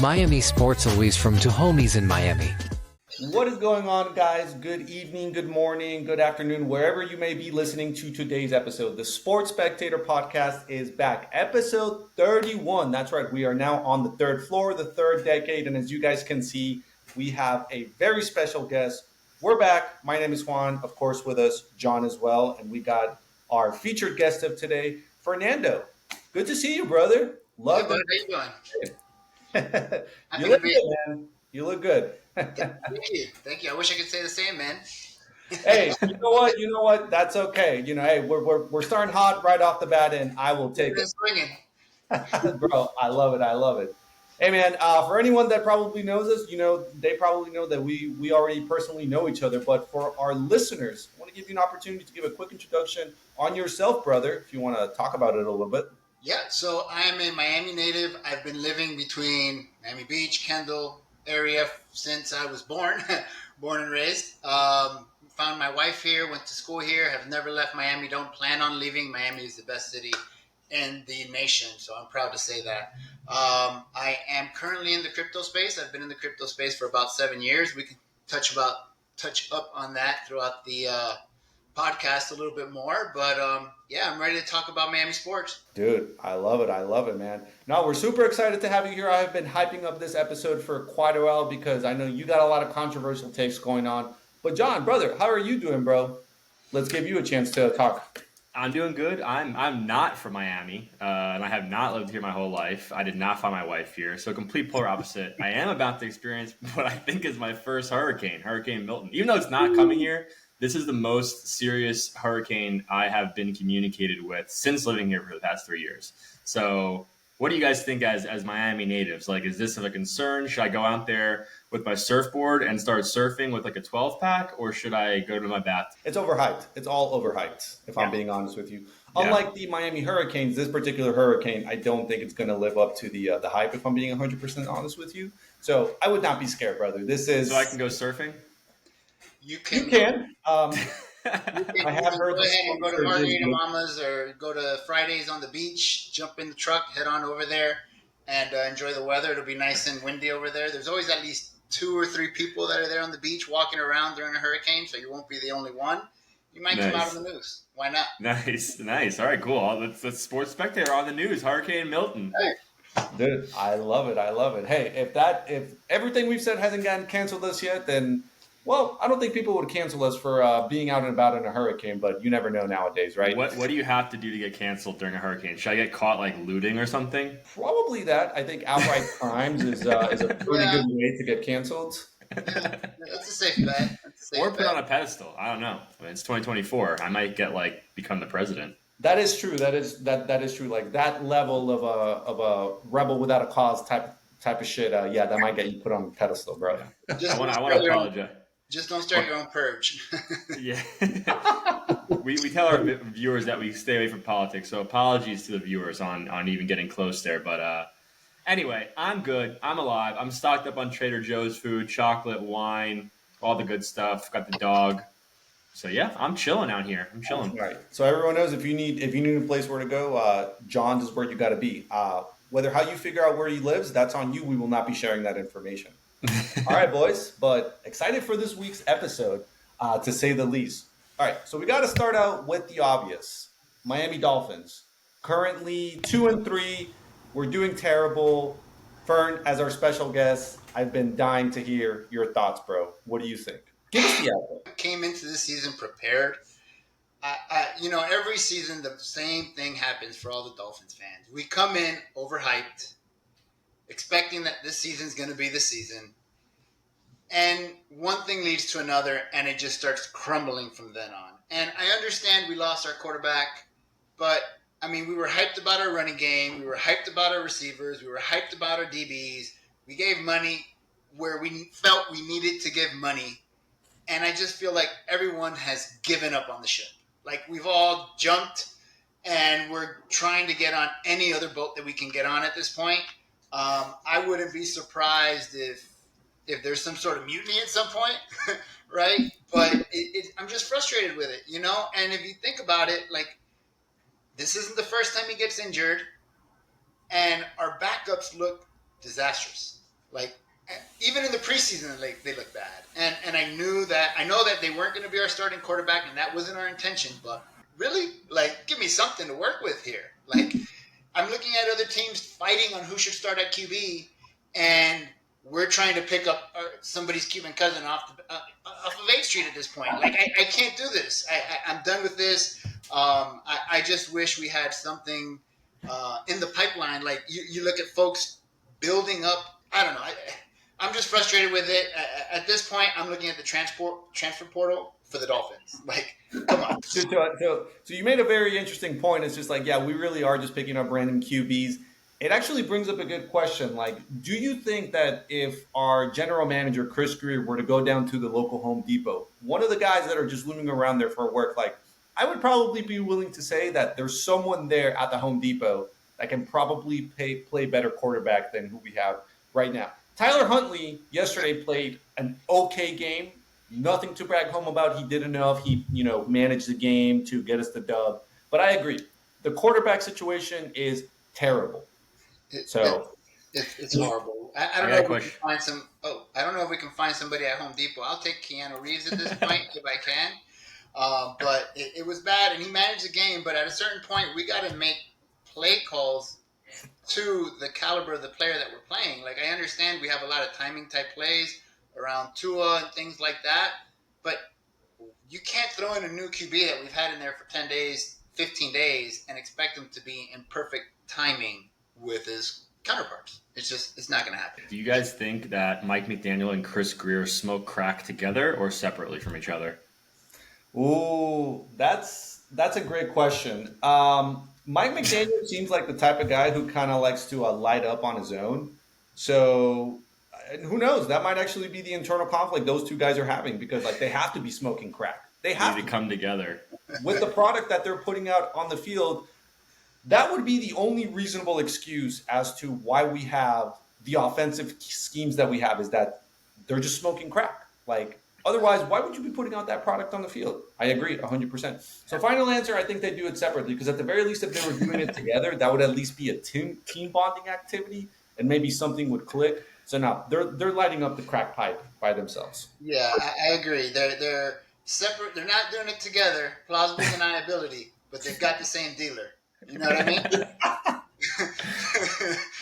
Miami Sports Always from two homies in Miami. What is going on, guys? Good evening, good morning, good afternoon, wherever you may be listening to today's episode. The Sports Spectator podcast is back. Episode 31. That's right. We are now on the third floor, the third decade. And as you guys can see, we have a very special guest. We're back. My name is Juan. Of course, with us, John as well. And we got our featured guest of today, Fernando. Good to see you, brother. Love How you doing? You look good, man. You look good. Thank you. I wish I could say the same, man. Hey, you know what? You know what? That's okay. Hey, we're starting hot right off the bat, and I will take it. Swinging. Bro, I love it. I love it. Hey, man, for anyone that probably knows us, they probably know that we already personally know each other. But for our listeners, I want to give you an opportunity to give a quick introduction on yourself, brother, if you want to talk about it a little bit. Yeah, so I am a Miami native. I've been living between Miami Beach, Kendall area since I was born and raised. Found my wife here, went to school here, have never left Miami, don't plan on leaving. Miami is the best city in the nation, so I'm proud to say that. I am currently in the crypto space. I've been in the crypto space for about 7 years. We can touch up on that throughout the podcast a little bit more, but I'm ready to talk about Miami sports. Dude, I love it, man. No, we're super excited to have you here. I've been hyping up this episode for quite a while because I know you got a lot of controversial takes going on. But John, brother, how are you doing, bro? Let's give you a chance to talk. I'm doing good. I'm not from Miami, and I have not lived here my whole life. I did not find my wife here, so complete polar opposite. I am about to experience what I think is my first Hurricane Milton. Even though it's not coming here, this is the most serious hurricane I have been communicated with since living here for the past 3 years. So what do you guys think as Miami natives? Like, is this a concern? Should I go out there with my surfboard and start surfing with like a 12-pack, or should I go to my bath? It's overhyped. It's all overhyped, if I'm being honest with you. Unlike the Miami Hurricanes, this particular hurricane, I don't think it's going to live up to the hype, if I'm being 100% honest with you. So I would not be scared, brother. This is... So I can go surfing? You can. I have heard go ahead and go to Margarita Mama's or go to Fridays on the beach, jump in the truck, head on over there, and enjoy the weather. It'll be nice and windy over there. There's always at least 2 or 3 people that are there on the beach walking around during a hurricane, so you won't be the only one. You might come out on the news. Why not? Nice. All right, cool. That's Sports Spectator on the news. Hurricane Milton. Hey. Dude, I love it. Hey, if everything we've said hasn't gotten canceled us yet, then... Well, I don't think people would cancel us for being out and about in a hurricane, but you never know nowadays, right? What do you have to do to get canceled during a hurricane? Should I get caught like looting or something? Probably that. I think outright crimes is a pretty good way to get canceled. Yeah, that's a safe bet. Or put on a pedestal. I don't know. I mean, it's 2024. I might get become the president. That is true. That is true. Like that level of a rebel without a cause type of shit. That might get you put on a pedestal, bro. I want to apologize. Just don't start your own purge. Yeah. we tell our viewers that we stay away from politics, so apologies to the viewers on even getting close there. But anyway, I'm good. I'm alive. I'm stocked up on Trader Joe's food, chocolate, wine, all the good stuff. Got the dog. So yeah, I'm chilling out here. I'm chilling. All right. So everyone knows if you need a place where to go, John's is where you got to be. Whether how you figure out where he lives, that's on you. We will not be sharing that information. All right, boys, but excited for this week's episode, to say the least. All right, so we got to start out with the obvious. Miami Dolphins, currently 2-3. We're doing terrible. Fern, as our special guest, I've been dying to hear your thoughts, bro. What do you think? Give us the outlook. Came into this season prepared. Every season the same thing happens for all the Dolphins fans. We come in overhyped, expecting that this season's going to be the season. And one thing leads to another, and it just starts crumbling from then on. And I understand we lost our quarterback, but, we were hyped about our running game. We were hyped about our receivers. We were hyped about our DBs. We gave money where we felt we needed to give money. And I just feel like everyone has given up on the ship. Like, we've all jumped, and we're trying to get on any other boat that we can get on at this point. I wouldn't be surprised if there's some sort of mutiny at some point, right? But I'm just frustrated with it, And if you think about it, this isn't the first time he gets injured, and our backups look disastrous. Like even in the preseason, they look bad. And I know that they weren't going to be our starting quarterback, and that wasn't our intention. But really, like, give me something to work with here. Like, I'm looking at other teams fighting on who should start at QB, and we're trying to pick up somebody's Cuban cousin off of 8th Street at this point. Like, I can't do this. I'm done with this. I just wish we had something in the pipeline. Like, you look at folks building up. I don't know. I'm just frustrated with it. At this point, I'm looking at the transfer portal for the Dolphins. Like, come on. So you made a very interesting point. It's just like, yeah, we really are just picking up random QBs. It actually brings up a good question. Like, do you think that if our general manager, Chris Greer, were to go down to the local Home Depot, one of the guys that are just looming around there for work, like, I would probably be willing to say that there's someone there at the Home Depot that can probably play better quarterback than who we have right now. Tyler Huntley yesterday played an okay game. Nothing to brag home about. He did enough. He, managed the game to get us the dub. But I agree. The quarterback situation is terrible. It's horrible. I don't know if we can find some. Oh, I don't know if we can find somebody at Home Depot. I'll take Keanu Reeves at this point if I can. But it was bad, and he managed the game. But at a certain point, we got to make play calls to the caliber of the player that we're playing. Like, I understand we have a lot of timing type plays around Tua and things like that, but you can't throw in a new QB that we've had in there for 10 days, 15 days, and expect him to be in perfect timing with his counterparts. It's not going to happen. Do you guys think that Mike McDaniel and Chris Greer smoke crack together or separately from each other? Ooh, that's a great question. Mike McDaniel seems like the type of guy who kind of likes to light up on his own. So who knows? That might actually be the internal conflict those two guys are having, because like they have to be smoking crack. They have to come together with the product that they're putting out on the field. That would be the only reasonable excuse as to why we have the offensive schemes that we have, is that they're just smoking crack. Like, otherwise, why would you be putting out that product on the field? I agree 100%. So final answer, I think they do it separately, because at the very least, if they were doing it together, that would at least be a team bonding activity, and maybe something would click. So no, they're lighting up the crack pipe by themselves. Yeah, I agree. They're separate. They're not doing it together. Plausible deniability, but they've got the same dealer. You know what I mean?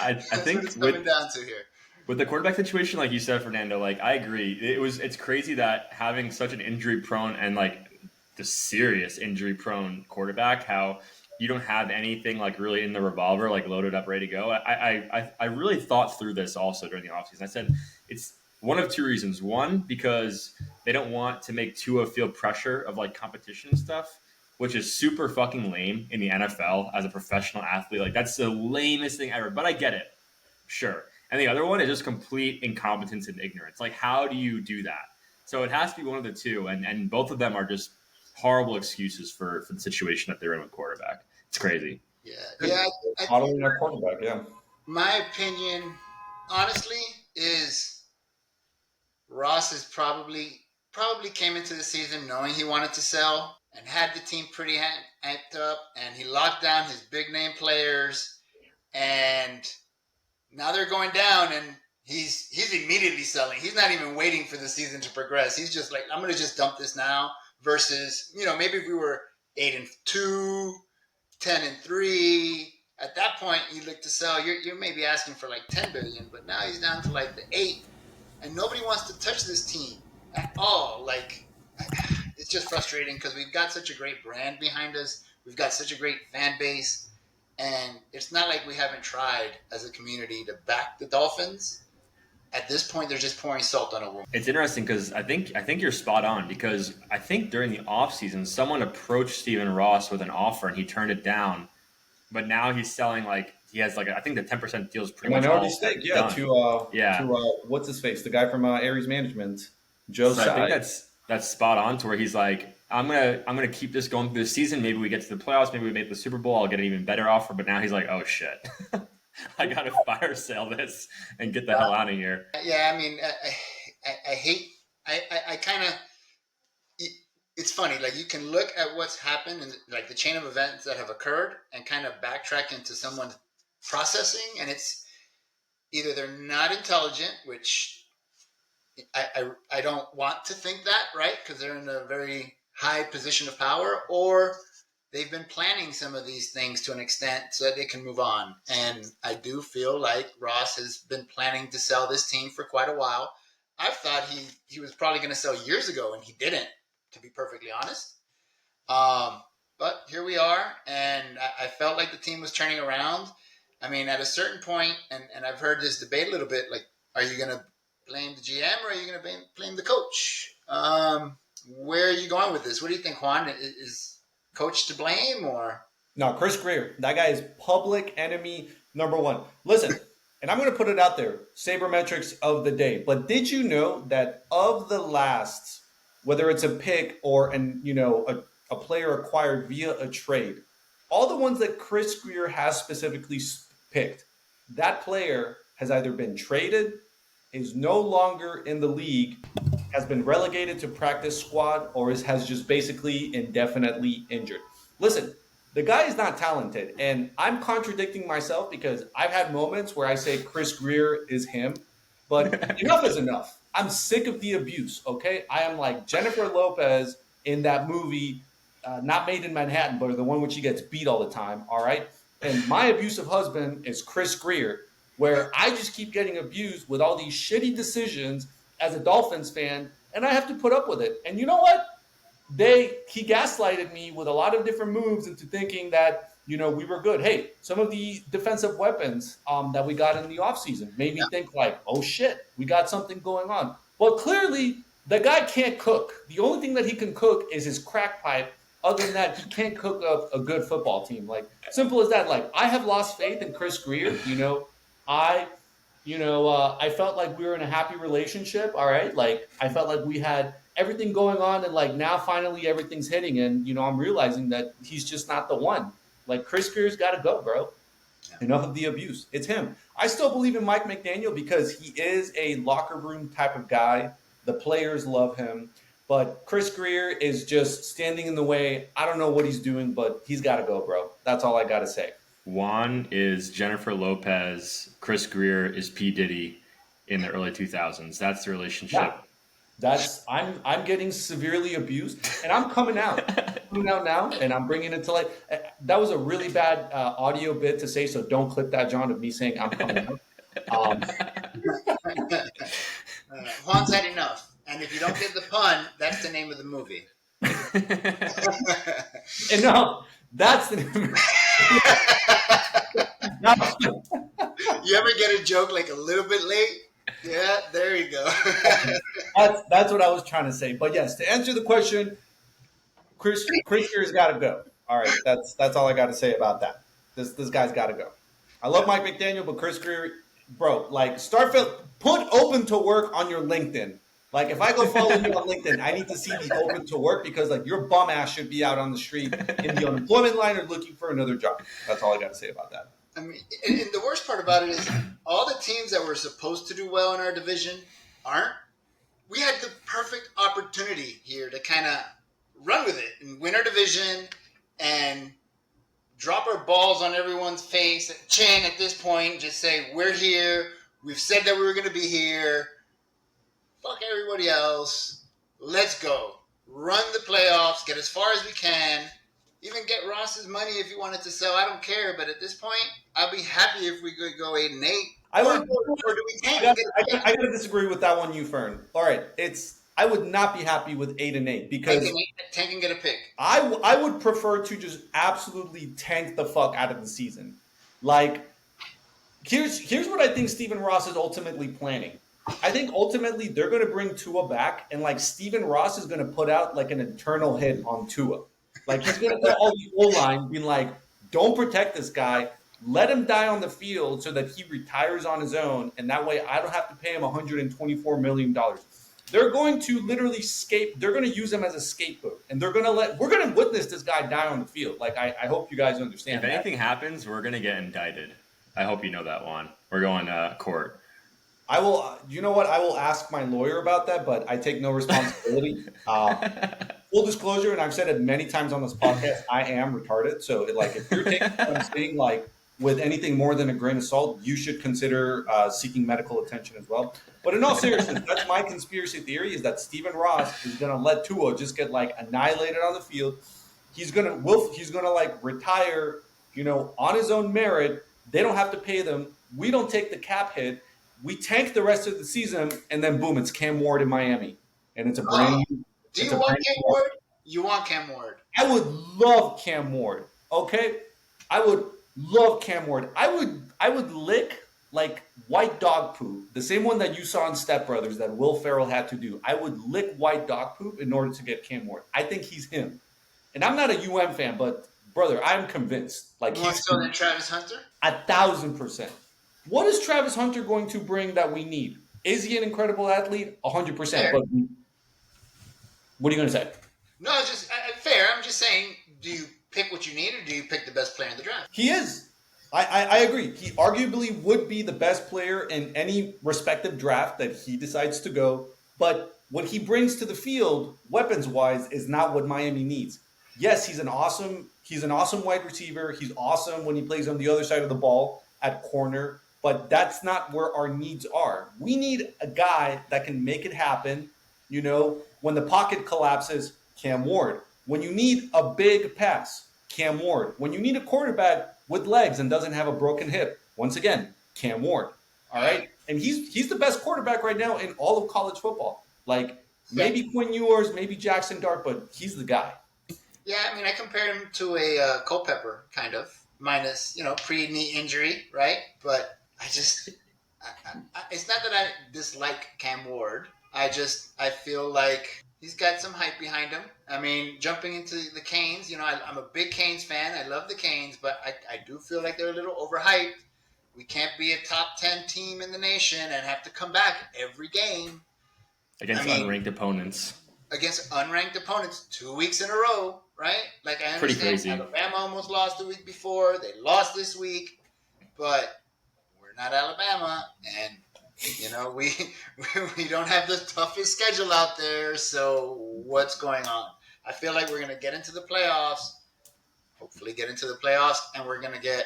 I think what it's coming down to here. With the quarterback situation, like you said, Fernando, like I agree. It's crazy that having such an injury prone and like the serious injury prone quarterback, how you don't have anything like really in the revolver, like loaded up, ready to go. I really thought through this also during the offseason. I said it's one of two reasons. One, because they don't want to make Tua feel pressure of like competition and stuff, which is super fucking lame in the NFL as a professional athlete. Like, that's the lamest thing ever, but I get it. Sure. And the other one is just complete incompetence and ignorance. Like, how do you do that? So it has to be one of the two, and both of them are just horrible excuses for the situation that they're in with quarterback. It's crazy. Yeah. Modeling our quarterback, yeah. My opinion, honestly, is Ross is probably came into the season knowing he wanted to sell and had the team pretty amped up, and he locked down his big name players, and now they're going down, and he's immediately selling. He's not even waiting for the season to progress. He's just like, I'm going to just dump this now, versus, maybe if we were 8-2, 10-3, at that point you look to sell, you're maybe asking for like 10 billion, but now he's down to like the 8, and nobody wants to touch this team at all. Like, it's just frustrating because we've got such a great brand behind us. We've got such a great fan base. And it's not like we haven't tried as a community to back the Dolphins. At this point, they're just pouring salt on a wound. It's interesting because I think you're spot on, because I think during the offseason, someone approached Stephen Ross with an offer and he turned it down. But now he's selling he has I think the 10% deal is pretty much minority stake, yeah, done. to what's his face, the guy from Aries Management, Joe. So I think that's spot on, to where he's like, I'm gonna keep this going through the season. Maybe we get to the playoffs. Maybe we make the Super Bowl. I'll get an even better offer. But now he's like, oh shit, I gotta fire sale this and get the hell out of here. Yeah, I mean, I hate. I kind of. It's funny. Like, you can look at what's happened and like the chain of events that have occurred and kind of backtrack into someone's processing, and it's either they're not intelligent, which I don't want to think that, right? Because they're in a very high position of power, or they've been planning some of these things to an extent so that they can move on. And I do feel like Ross has been planning to sell this team for quite a while. I thought he was probably going to sell years ago, and he didn't, to be perfectly honest. But here we are, and I felt like the team was turning around. I mean, at a certain point, and I've heard this debate a little bit, like, are you going to blame the GM or are you going to blame the coach? Where are you going with this? What do you think, Juan? Is coach to blame or? No, Chris Greer. That guy is public enemy number one. Listen, and I'm going to put it out there, sabermetrics of the day. But did you know that of the last, whether it's a pick or a player acquired via a trade, all the ones that Chris Greer has specifically picked, that player has either been traded, is no longer in the league, has been relegated to practice squad, or has just basically indefinitely injured. Listen, the guy is not talented, and I'm contradicting myself because I've had moments where I say Chris Greer is him, but enough is enough. I'm sick of the abuse, okay? I am like Jennifer Lopez in that movie, not Made in Manhattan, but the one where she gets beat all the time, all right? And my abusive husband is Chris Greer, where I just keep getting abused with all these shitty decisions as a Dolphins fan, and I have to put up with it. And you know what? He gaslighted me with a lot of different moves into thinking that, we were good. Hey, some of the defensive weapons that we got in the offseason made me think like, oh shit, we got something going on. Well, clearly the guy can't cook. The only thing that he can cook is his crack pipe. Other than that, he can't cook up a good football team. Like, simple as that. Like, I have lost faith in Chris Greer. I felt like we were in a happy relationship. All right. Like, I felt like we had everything going on, and like now finally everything's hitting. And, I'm realizing that he's just not the one. Like, Chris Greer's got to go, bro. Enough of the abuse. It's him. I still believe in Mike McDaniel because he is a locker room type of guy. The players love him. But Chris Greer is just standing in the way. I don't know what he's doing, but he's got to go, bro. That's all I got to say. Juan is Jennifer Lopez. Chris Greer is P. Diddy in the early 2000s. That's the relationship. Yeah. I'm getting severely abused, and I'm coming out now, and I'm bringing it to light. That was a really bad audio bit to say, so don't clip that, John, of me saying I'm coming out. Juan's had enough. And if you don't get the pun, that's the name of the movie. And no, that's the name. You ever get a joke like a little bit late? Yeah, there you go. That's what I was trying to say. But yes, to answer the question, Chris Greer's got to go. All right, that's all I got to say about that. This guy's got to go. I love Mike McDaniel, but Chris Greer, bro, like put open to work on your LinkedIn. Like, if I go follow you on LinkedIn, I need to see the open to work because, like, your bum ass should be out on the street in the unemployment line or looking for another job. That's all I got to say about that. I mean, and the worst part about it is all the teams that were supposed to do well in our division aren't. We had the perfect opportunity here to kind of run with it and win our division and drop our balls on everyone's face, chin at this point, just say, we're here. We've said that we were going to be here. Fuck everybody else. Let's go. Run the playoffs. Get as far as we can. Even get Ross's money if you wanted to sell. I don't care. But at this point, I'll be happy if we could go 8-8. I Or do we tank? I gotta disagree with that one, you Fern. All right, I would not be happy with 8-8 because tank and get a pick. I would prefer to just absolutely tank the fuck out of the season. Like, here's what I think Stephen Ross is ultimately planning. I think ultimately they're going to bring Tua back, and like Stephen Ross is going to put out like an internal hit on Tua. Like, he's going to tell all the O-line, being like, don't protect this guy. Let him die on the field so that he retires on his own, and that way I don't have to pay him $124 million. They're going to literally they're going to use him as a scapegoat, and we're going to witness this guy die on the field. Like, I hope you guys understand If anything happens, we're going to get indicted. I hope you know that, Juan. We're going to court. I will, you know what? I will ask my lawyer about that, but I take no responsibility. Full disclosure, and I've said it many times on this podcast, I am retarded. So, like, if you're taking what I'm saying, like, with anything more than a grain of salt, you should consider seeking medical attention as well. But in all seriousness, that's my conspiracy theory: is that Stephen Ross is going to let Tua just get like annihilated on the field. He's gonna like retire, on his own merit. They don't have to pay them. We don't take the cap hit. We tank the rest of the season, and then boom, it's Cam Ward in Miami, and it's a brand new. Do you want Cam Ward? You want Cam Ward? I would love Cam Ward. Okay, I would love Cam Ward. I would lick like white dog poop, the same one that you saw in Step Brothers that Will Ferrell had to do. I would lick white dog poop in order to get Cam Ward. I think he's him. And I'm not a UM fan, but brother, I'm convinced. Like more so than Travis Hunter? 1,000%. What is Travis Hunter going to bring that we need? Is he an incredible athlete? 100%. Fair. But what are you going to say? No, it's just fair. I'm just saying, do you pick what you need or do you pick the best player in the draft? He is. I agree. He arguably would be the best player in any respective draft that he decides to go. But what he brings to the field, weapons-wise, is not what Miami needs. Yes, he's an awesome wide receiver. He's awesome when he plays on the other side of the ball at corner. But that's not where our needs are. We need a guy that can make it happen. When the pocket collapses, Cam Ward. When you need a big pass, Cam Ward. When you need a quarterback with legs and doesn't have a broken hip, once again, Cam Ward. All right? And he's the best quarterback right now in all of college football. Like, maybe Quinn Ewers, maybe Jackson Dart, but he's the guy. Yeah, I mean, I compared him to a Culpepper, kind of, minus, pre-knee injury, right? But it's not that I dislike Cam Ward. I feel like he's got some hype behind him. I mean, jumping into the Canes, I'm a big Canes fan. I love the Canes, but I do feel like they're a little overhyped. We can't be a top 10 team in the nation and have to come back every game. Against unranked opponents. Against unranked opponents 2 weeks in a row, right? Like, I understand pretty crazy. Alabama almost lost the week before. They lost this week. But we're not Alabama. And, we don't have the toughest schedule out there. So what's going on? I feel like we're going to get into the playoffs, hopefully get into the playoffs, and we're going to get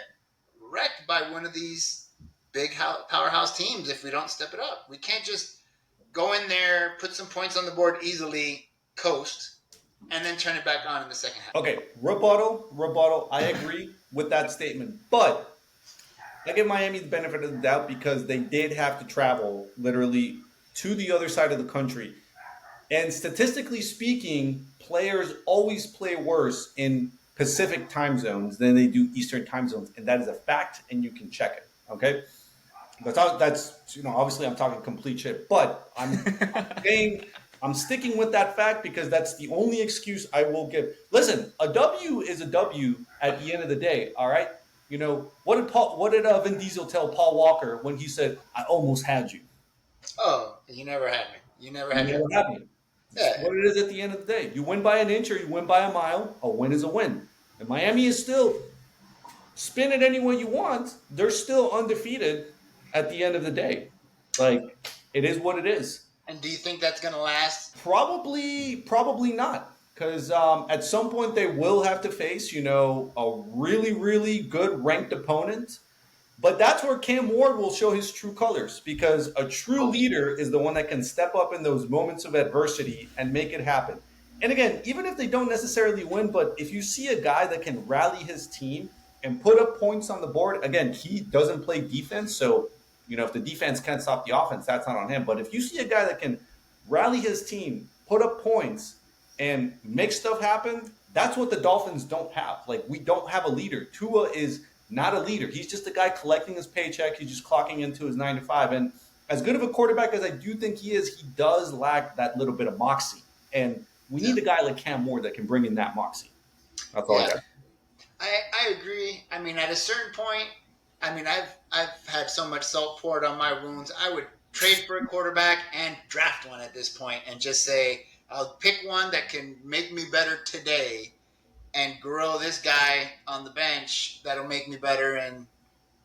wrecked by one of these big powerhouse teams if we don't step it up. We can't just go in there, put some points on the board easily, coast, and then turn it back on in the second half. Okay, rebuttal. I agree with that statement. But I give Miami the benefit of the doubt because they did have to travel literally to the other side of the country. And statistically speaking, players always play worse in Pacific time zones than they do Eastern time zones. And that is a fact, and you can check it. Okay? That's obviously I'm talking complete shit, but I'm sticking with that fact because that's the only excuse I will give. Listen, a W is a W at the end of the day. All right, what did Vin Diesel tell Paul Walker when he said, "I almost had you"? Oh, you never had me. You never had me. Yeah. What it is at the end of the day. You win by an inch or you win by a mile. A win is a win. And Miami is still, spin it any way you want, they're still undefeated at the end of the day. Like, it is what it is. And do you think that's going to last? Probably not. Because at some point they will have to face, a really, really good ranked opponent. But that's where Cam Ward will show his true colors, because a true leader is the one that can step up in those moments of adversity and make it happen. And again, even if they don't necessarily win, but if you see a guy that can rally his team and put up points on the board, again, he doesn't play defense. So, if the defense can't stop the offense, that's not on him. But if you see a guy that can rally his team, put up points, and make stuff happen, that's what the Dolphins don't have. Like, we don't have a leader. Tua is not a leader. He's just a guy collecting his paycheck. He's just clocking into his 9 to 5. And as good of a quarterback as I do think he is, he does lack that little bit of moxie. And we need a guy like Cam Ward that can bring in that moxie. That's all I got. I agree. I mean, at a certain point, I've had so much salt poured on my wounds. I would trade for a quarterback and draft one at this point and just say, I'll pick one that can make me better today and grow this guy on the bench that'll make me better in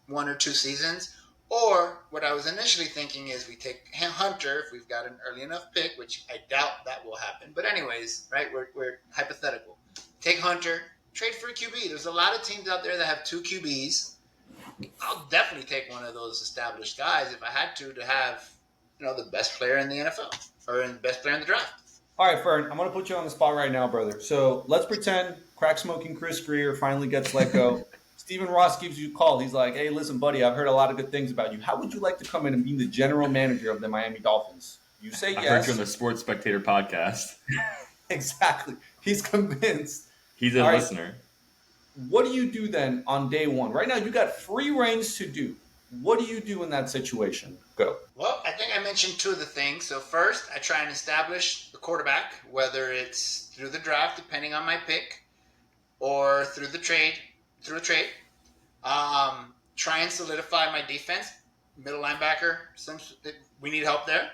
1 or 2 seasons. Or what I was initially thinking is we take Hunter if we've got an early enough pick, which I doubt that will happen. But anyways, right, we're hypothetical. Take Hunter, trade for a QB. There's a lot of teams out there that have 2 QBs, I'll definitely take one of those established guys if I had to have, the best player in the NFL or the best player in the draft. All right, Fern, I'm going to put you on the spot right now, brother. So let's pretend crack smoking Chris Greer finally gets let go. Stephen Ross gives you a call. He's like, hey, listen, buddy, I've heard a lot of good things about you. How would you like to come in and be the general manager of the Miami Dolphins? You say I yes. heard you on the Sports Spectator podcast. Exactly. He's convinced. He's a listener. What do you do then on day one? Right now, you got free reigns to do. What do you do in that situation? Go. Well, I think I mentioned two of the things. So first, I try and establish the quarterback, whether it's through the draft, depending on my pick, or through a trade. Try and solidify my defense, middle linebacker. We need help there.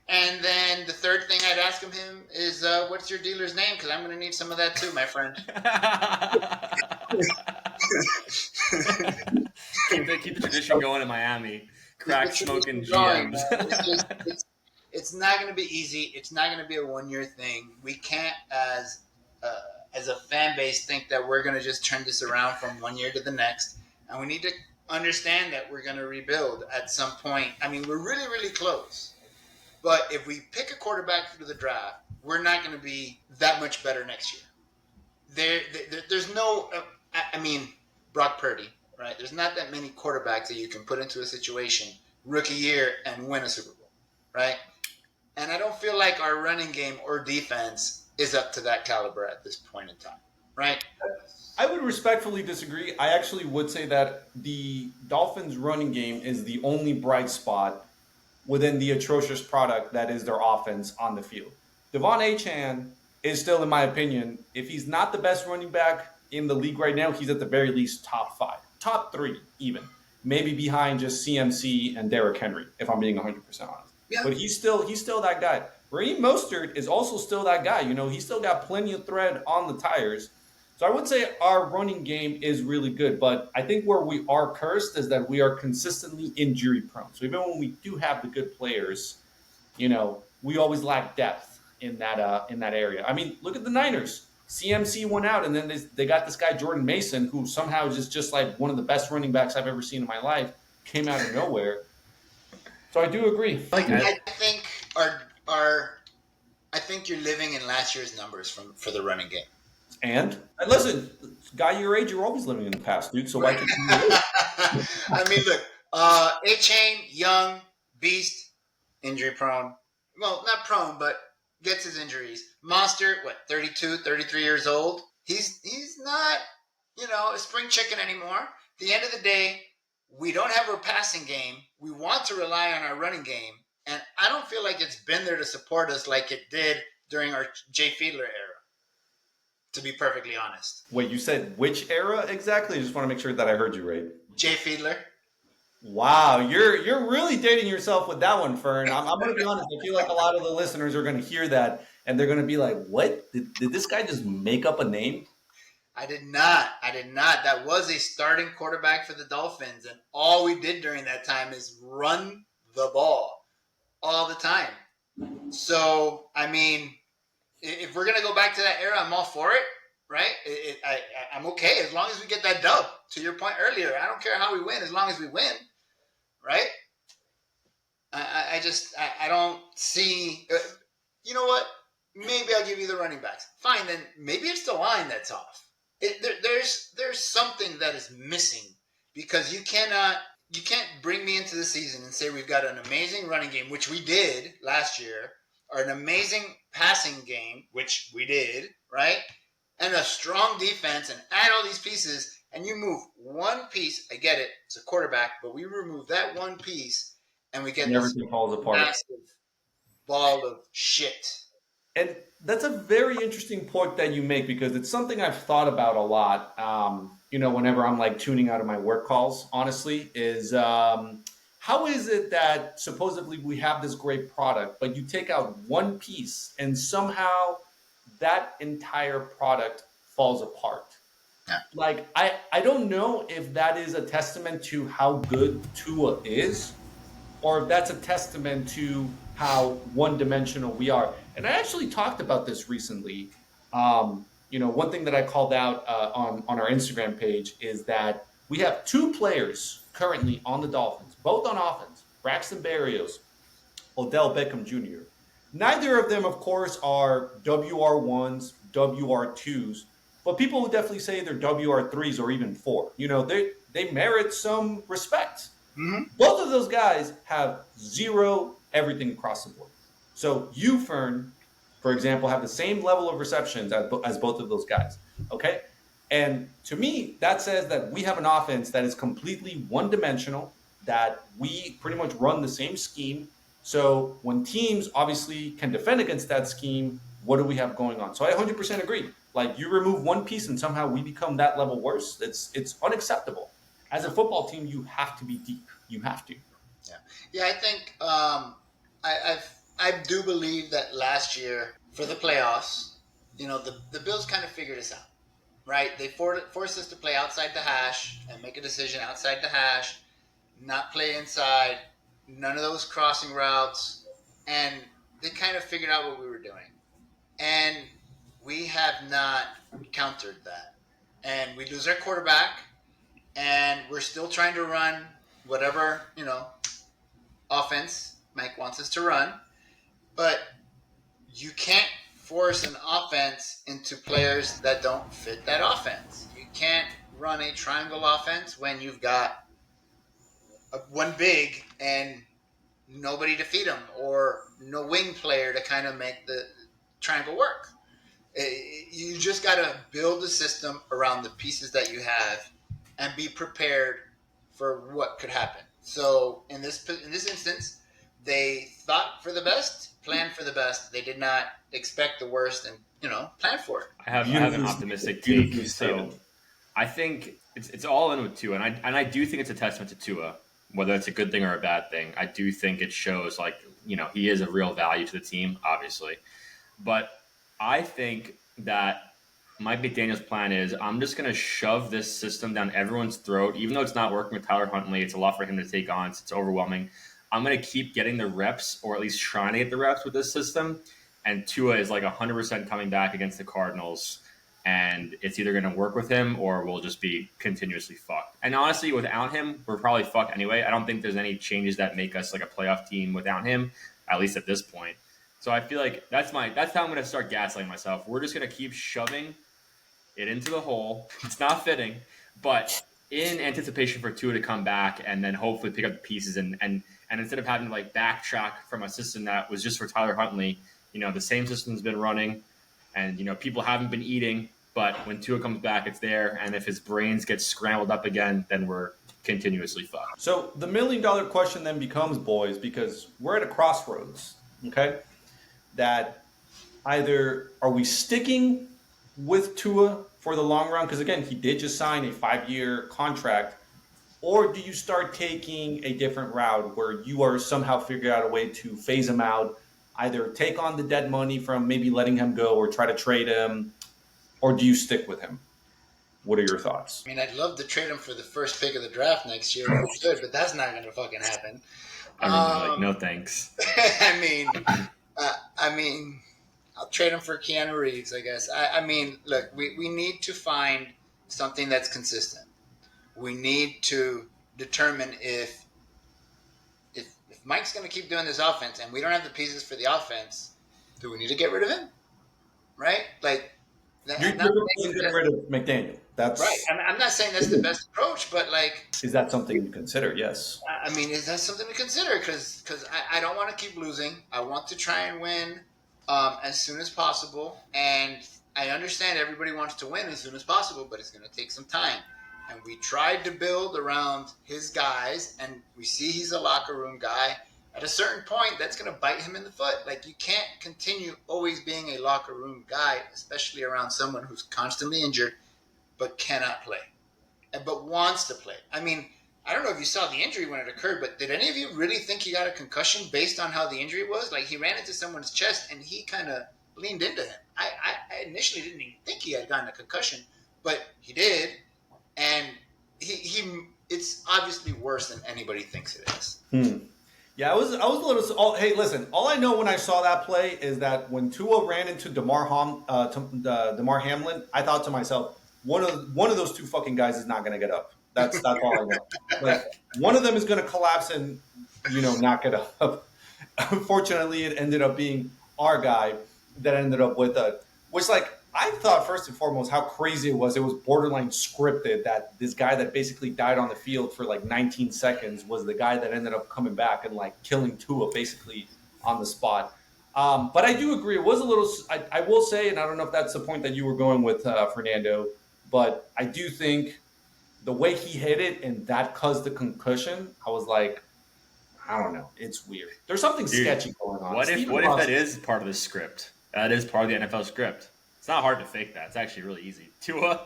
And then the third thing I'd ask him is, what's your dealer's name? Because I'm going to need some of that too, my friend. keep the tradition going in Miami. Crack smoking GMs. It's not going to be easy. It's not going to be a one-year thing. We can't, as a fan base, think that we're going to just turn this around from one year to the next. And we need to understand that we're going to rebuild at some point. I mean, we're really, really close. But if we pick a quarterback through the draft, we're not going to be that much better next year. There's no, Brock Purdy, right? There's not that many quarterbacks that you can put into a situation rookie year and win a Super Bowl, right? And I don't feel like our running game or defense is up to that caliber at this point in time, right? I would respectfully disagree. I actually would say that the Dolphins' running game is the only bright spot within the atrocious product that is their offense on the field. Devon Achane is still, in my opinion, if he's not the best running back in the league right now, he's at the very least top 5, top 3 even, maybe behind just CMC and Derrick Henry, if I'm being 100% honest. Yeah. But he's still that guy. Raheem Mostert is also still that guy. He's still got plenty of thread on the tires. So I would say our running game is really good, but I think where we are cursed is that we are consistently injury prone. So even when we do have the good players, we always lack depth in that area. I mean, look at the Niners. CMC went out, and then they got this guy Jordan Mason, who somehow is just like one of the best running backs I've ever seen in my life, came out of nowhere. So I do agree. I think I think you're living in last year's numbers for the running game. And listen, guy your age, you're always living in the past, dude. So why can't you live? I mean, look, Achane, young, beast, injury prone. Well, not prone, but gets his injuries. Monster, 32, 33 years old. He's not, a spring chicken anymore. At the end of the day, we don't have a passing game. We want to rely on our running game. And I don't feel like it's been there to support us like it did during our Jay Fiedler era, to be perfectly honest. Wait, you said which era exactly? I just want to make sure that I heard you right. Jay Fiedler. Wow, you're really dating yourself with that one, Fern. I'm going to be honest. I feel like a lot of the listeners are going to hear that, and they're going to be like, what? Did this guy just make up a name? I did not. That was a starting quarterback for the Dolphins, and all we did during that time is run the ball all the time. So, I mean, if we're going to go back to that era, I'm all for it, right? I'm okay as long as we get that dub. To your point earlier, I don't care how we win as long as we win, right? I don't see. You know what? Maybe I'll give you the running backs. Fine, then maybe it's the line that's off. There's something that is missing because you can't bring me into the season and say we've got an amazing running game, which we did last year, or an amazing passing game, which we did, right? And a strong defense and add all these pieces, and you move one piece. I get it, it's a quarterback, but we remove that one piece, and we get everything falls apart. Massive ball of shit. And that's a very interesting point that you make because it's something I've thought about a lot. Whenever I'm like tuning out of my work calls, honestly, is how is it that supposedly we have this great product, but you take out one piece and somehow that entire product falls apart? Yeah. Like, I don't know if that is a testament to how good Tua is, or if that's a testament to how one-dimensional we are. And I actually talked about this recently. One thing that I called out on our Instagram page is that We have two players currently on the Dolphins, both on offense, Braxton Berrios, Odell Beckham Jr. Neither of them, of course, are WR1s, WR2s, but people would definitely say they're WR3s or even 4. They merit some respect. Mm-hmm. Both of those guys have zero everything across the board. So you, Fern, for example, have the same level of receptions as both of those guys. Okay? And to me, that says that we have an offense that is completely one dimensional, that we pretty much run the same scheme. So when teams obviously can defend against that scheme, what do we have going on? So I 100% agree. Like, you remove one piece and somehow we become that level worse. It's unacceptable. As a football team, you have to be deep. You have to. Yeah. I think I do believe that last year for the playoffs, the Bills kind of figured us out, right? They forced us to play outside the hash and make a decision outside the hash, not play inside, none of those crossing routes, and they kind of figured out what we were doing. And we have not countered that. And we lose our quarterback, and we're still trying to run whatever, offense Mike wants us to run. But you can't force an offense into players that don't fit that offense. You can't run a triangle offense when you've got one big and nobody to feed him, or no wing player to kind of make the triangle work. You just got to build a system around the pieces that you have and be prepared for what could happen. So in this instance, they thought for the best, planned for the best. They did not expect the worst and plan for it. I have an optimistic take. So I think it's all in with Tua, and I do think it's a testament to Tua, whether it's a good thing or a bad thing. I do think it shows, he is a real value to the team, obviously. But I think that Mike McDaniel's plan is, I'm just going to shove this system down everyone's throat. Even though it's not working with Tyler Huntley, it's a lot for him to take on. It's overwhelming. I'm going to keep getting the reps, or at least trying to get the reps with this system. And Tua is 100% coming back against the Cardinals. And it's either going to work with him or we'll just be continuously fucked. And honestly, without him, we're probably fucked anyway. I don't think there's any changes that make us a playoff team without him, at least at this point. So I feel like that's how I'm going to start gaslighting myself. We're just going to keep shoving it into the hole. It's not fitting, but in anticipation for Tua to come back and then hopefully pick up the pieces and instead of having to backtrack from a system that was just for Tyler Huntley, the same system's been running and, people haven't been eating, but when Tua comes back, it's there. And if his brains get scrambled up again, then we're continuously fucked. So the $1 million question then becomes, boys, because we're at a crossroads, okay? That either are we sticking with Tua for the long run? Because again, he did just sign a 5-year contract. Or do you start taking a different route where you are somehow figuring out a way to phase him out, either take on the dead money from maybe letting him go or try to trade him, or do you stick with him? What are your thoughts? I mean, I'd love to trade him for the first pick of the draft next year, but that's not going to fucking happen. No thanks. I mean, I'll trade him for Keanu Reeves, I guess. Look, we need to find something that's consistent. We need to determine if Mike's going to keep doing this offense and we don't have the pieces for the offense, do we need to get rid of him? Right? You're getting rid of McDaniel. That's right. I'm not saying that's the best approach, but is that something you consider? Yes. Is that something to consider? Because I don't want to keep losing. I want to try and win as soon as possible. And I understand everybody wants to win as soon as possible, but it's going to take some time. And we tried to build around his guys, and we see he's a locker room guy. At a certain point, that's going to bite him in the foot. You can't continue always being a locker room guy, especially around someone who's constantly injured but cannot play, but wants to play. I don't know if you saw the injury when it occurred, but did any of you really think he got a concussion based on how the injury was? He ran into someone's chest, and he kind of leaned into him. I initially didn't even think he had gotten a concussion, but he did, and it's obviously worse than anybody thinks it is. Yeah, I was a little. Hey, listen. All I know when I saw that play is that when Tua ran into Damar Hamlin, I thought to myself, one of those two fucking guys is not going to get up. That's all I know. Like one of them is going to collapse and not get up. Unfortunately, it ended up being our guy that ended up with a. Which like I thought first and foremost how crazy it was. It was borderline scripted that this guy that basically died on the field for like 19 seconds was the guy that ended up coming back and like killing Tua basically on the spot. But I do agree. It was a little. I will say, and I don't know if that's the point that you were going with, Fernando. But I do think the way he hit it and that caused the concussion, I was like, I don't know. It's weird. There's something sketchy going on. What if that is part of the script? That is part of the NFL script. It's not hard to fake that. It's actually really easy. Tua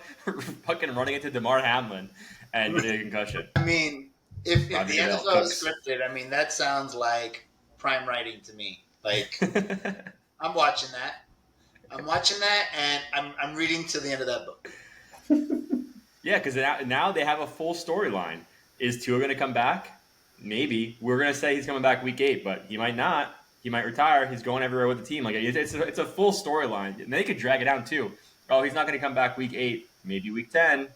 fucking running into DeMar Hamlin and getting a concussion. I mean, if the NFL is scripted, I mean, that sounds like prime writing to me. Like, I'm watching that. And I'm reading to the end of that book. Yeah, because now they have a full storyline. Is Tua going to come back? Maybe. We're going to say he's coming back week 8, but he might not. He might retire. He's going everywhere with the team. Like it's a full storyline. And they could drag it down too. Oh, he's not going to come back week 8, maybe week 10.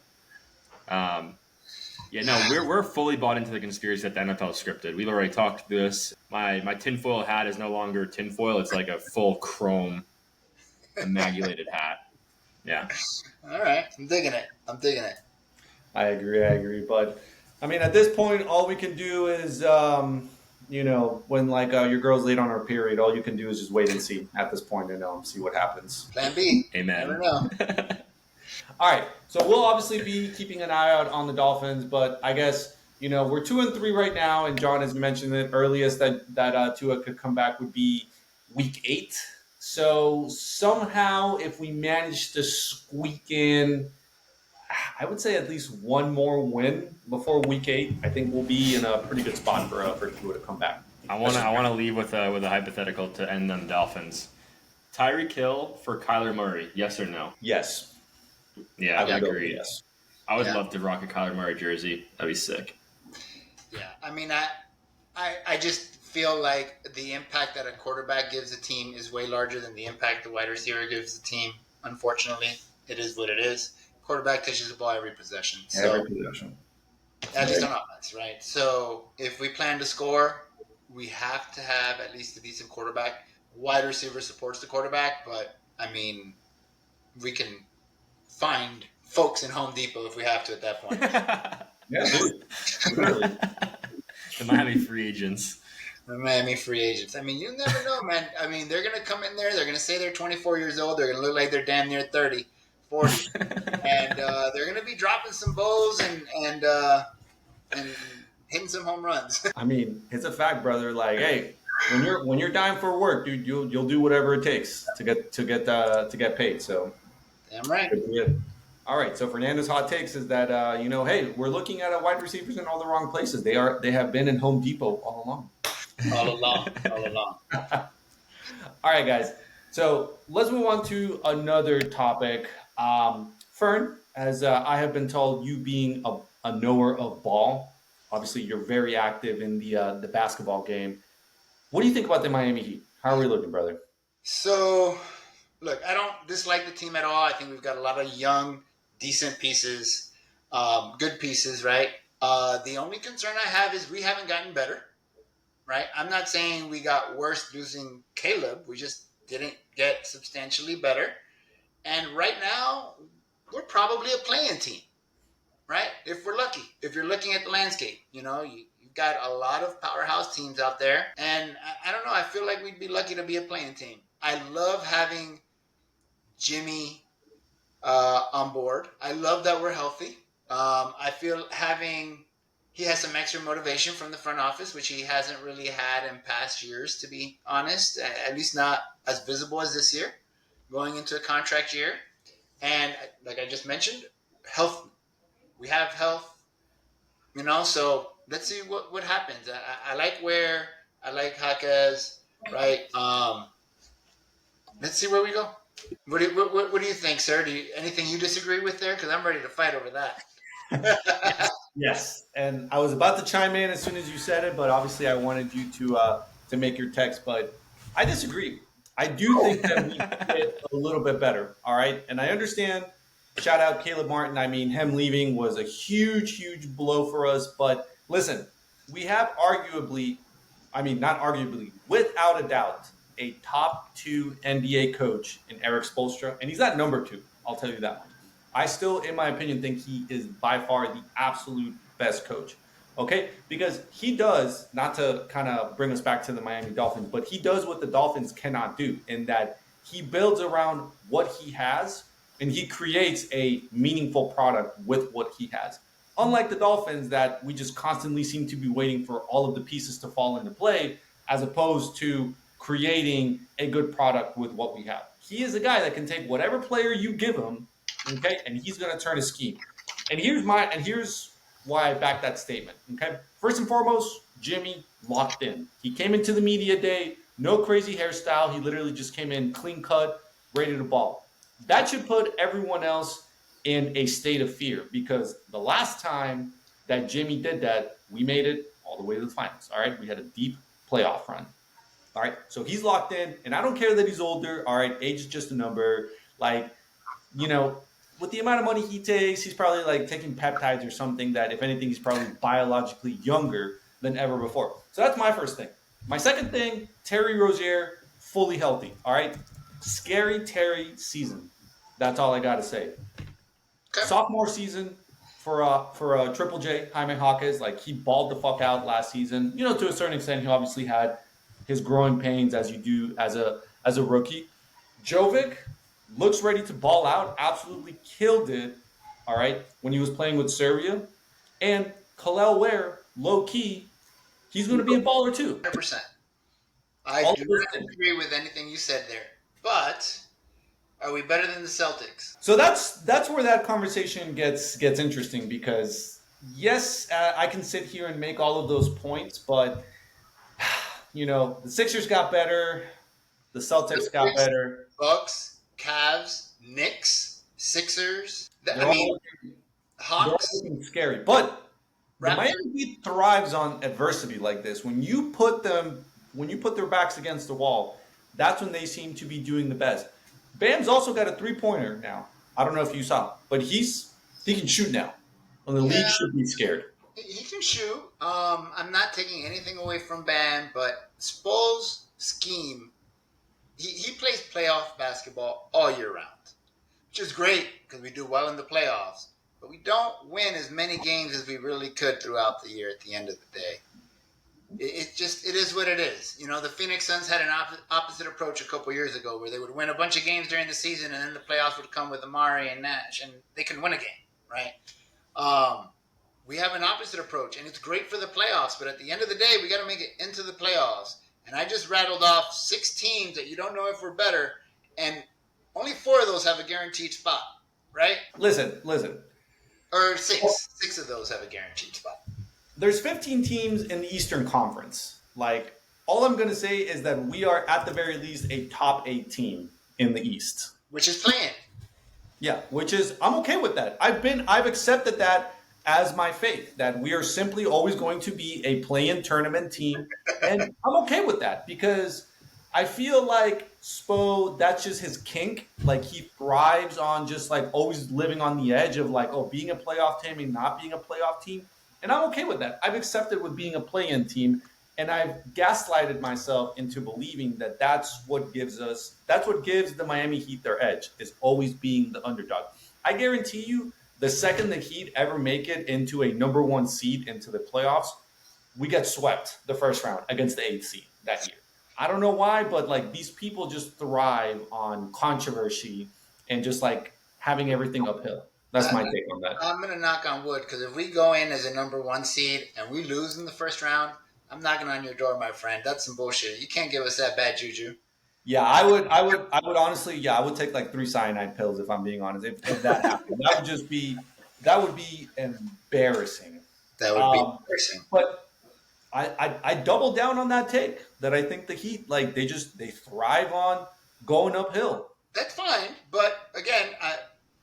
We're fully bought into the conspiracy that the NFL is scripted. We've already talked this. My tinfoil hat is no longer tinfoil. It's like a full chrome immaculate hat. Yeah. All right. I'm digging it. I agree. But I mean, at this point, all we can do is, when like your girl's late on her period, all you can do is just wait and see at this point and see what happens. Plan B. Amen. Never know. All right. So we'll obviously be keeping an eye out on the Dolphins, but I guess, we're 2-3 right now. And John has mentioned it earliest that Tua could come back would be week 8. So somehow, if we manage to squeak in, I would say at least one more win before week 8, I think we'll be in a pretty good spot for Tua to come back. I want to leave with a hypothetical to end on Dolphins. Tyreek Hill for Kyler Murray, yes or no? Yes. Yeah, I agree. Yes. I would love to rock a Kyler Murray jersey. That'd be sick. Yeah, I mean, I just feel like the impact that a quarterback gives a team is way larger than the impact the wide receiver gives the team. Unfortunately, it is what it is. Quarterback touches the ball every possession. Every possession. At least on offense, right? So if we plan to score, we have to have at least a decent quarterback. Wide receiver supports the quarterback, but I mean, we can find folks in Home Depot if we have to at that point. Yeah, literally. The Miami free agents. The Miami free agents. I mean, you never know, man. I mean, they're going to come in there. They're going to say they're 24 years old. They're going to look like they're damn near 30, 40. And they're going to be dropping some bows and hitting some home runs. I mean, it's a fact, brother. Like, hey, when you're dying for work, dude, you'll do whatever it takes to get paid. So, damn right. All right. So Fernando's hot takes is that hey, we're looking at wide receivers in all the wrong places. They have been in Home Depot all along. All along. All right, guys. So let's move on to another topic. Fern, as I have been told, you being a knower of ball, obviously you're very active in the basketball game. What do you think about the Miami Heat? How are we looking, brother? So, look, I don't dislike the team at all. I think we've got a lot of young, decent pieces, good pieces, right? The only concern I have is we haven't gotten better, right? I'm not saying we got worse losing Caleb. We just didn't get substantially better. And right now, we're probably a playing team, right? If we're lucky. If you're looking at the landscape, you've got a lot of powerhouse teams out there. And I don't know, I feel like we'd be lucky to be a playing team. I love having Jimmy on board. I love that we're healthy. I feel he has some extra motivation from the front office, which he hasn't really had in past years, to be honest, at least not as visible as this year, going into a contract year. And like I just mentioned, health. We have health, so let's see what happens. I like Jaquez, right? Let's see where we go. What do you think, sir? Anything you disagree with there? Because I'm ready to fight over that. Yes, and I was about to chime in as soon as you said it, but obviously I wanted you to make your text. But I disagree. I do think that we get a little bit better. All right, and I understand Shout out Caleb Martin. I mean, him leaving was a huge, huge blow for us. But listen, we have arguably, I mean, not arguably, without a doubt, a top two NBA coach in Eric Spoelstra, and he's not number two. I'll tell you that much. I still, in my opinion, think he is by far the absolute best coach. Okay, because he does, not to kind of bring us back to the Miami Dolphins, but he does what the Dolphins cannot do in that he builds around what he has and he creates a meaningful product with what he has. Unlike the Dolphins, that we just constantly seem to be waiting for all of the pieces to fall into play, as opposed to creating a good product with what we have. He is a guy that can take whatever player you give him, okay, and he's going to turn a scheme. And here's why I back that statement. Okay, first and foremost, Jimmy locked in. He came into the media day, no crazy hairstyle. He literally just came in clean cut, ready to ball. That should put everyone else in a state of fear because the last time that Jimmy did that, we made it all the way to the finals. All right, we had a deep playoff run. All right, so he's locked in, and I don't care that he's older. All right, age is just a number. Like, you know, with the amount of money he takes, he's probably like taking peptides or something that, if anything, he's probably biologically younger than ever before. So that's my first thing. My second thing, Terry Rozier, fully healthy. All right. Scary Terry season. That's all I got to say. Okay. Sophomore season for Triple J, Jaime Hawkins, like he balled the fuck out last season. You know, to a certain extent, he obviously had his growing pains as you do as a rookie. Jovic looks ready to ball out. Absolutely killed it. All right, when he was playing with Serbia, and Khalil Ware, low key, he's going to be a baller too. 100%. I All do those not things. agree with anything you said there. But are we better than the Celtics? So that's where that conversation gets interesting because yes, I can sit here and make all of those points, but you know the Sixers got better, the Celtics got better. Bucks, Cavs, Knicks, Sixers. They're all Hawks. looking scary, but the Raptors. Miami Heat thrives on adversity like this. When you put their backs against the wall, that's when they seem to be doing the best. Bam's also got a 3-pointer now. I don't know if you saw, but he can shoot now. And the league should be scared. He can shoot. I'm not taking anything away from Bam, but Spole's scheme, he plays playoff basketball all year round, which is great because we do well in the playoffs. But we don't win as many games as we really could throughout the year at the end of the day. It is what it is. You know, the Phoenix Suns had an opposite approach a couple years ago where they would win a bunch of games during the season and then the playoffs would come with Amari and Nash and they can win a game, right? We have an opposite approach and it's great for the playoffs, but at the end of the day, we got to make it into the playoffs. And I just rattled off 6 teams that you don't know if we're better, and only 4 of those have a guaranteed spot, right? Listen. Or 6. 6 of those have a guaranteed spot. There's 15 teams in the Eastern Conference. Like, all I'm going to say is that we are at the very least a top 8 team in the East. Which is playing. Yeah, which is, I'm okay with that. I've accepted that as my faith, that we are simply always going to be a play-in tournament team. And I'm okay with that because I feel like Spo, that's just his kink. Like, he thrives on just like always living on the edge of like, oh, being a playoff team and not being a playoff team. And I'm okay with that. I've accepted with being a play-in team, and I've gaslighted myself into believing that that's what gives the Miami Heat their edge, is always being the underdog. I guarantee you, the second the Heat ever make it into a number 1 seed into the playoffs, we get swept the first round against the 8th seed that year. I don't know why, but like these people just thrive on controversy and just like having everything uphill. That's my take on that. I'm going to knock on wood because if we go in as a number 1 seed and we lose in the first round, I'm knocking on your door, my friend. That's some bullshit. You can't give us that bad juju. Yeah, I would honestly, I would take like 3 cyanide pills if I'm being honest. If that happened, that would be embarrassing. That would be embarrassing. But I double down on that take that I think the Heat, like they thrive on going uphill. That's fine, but again,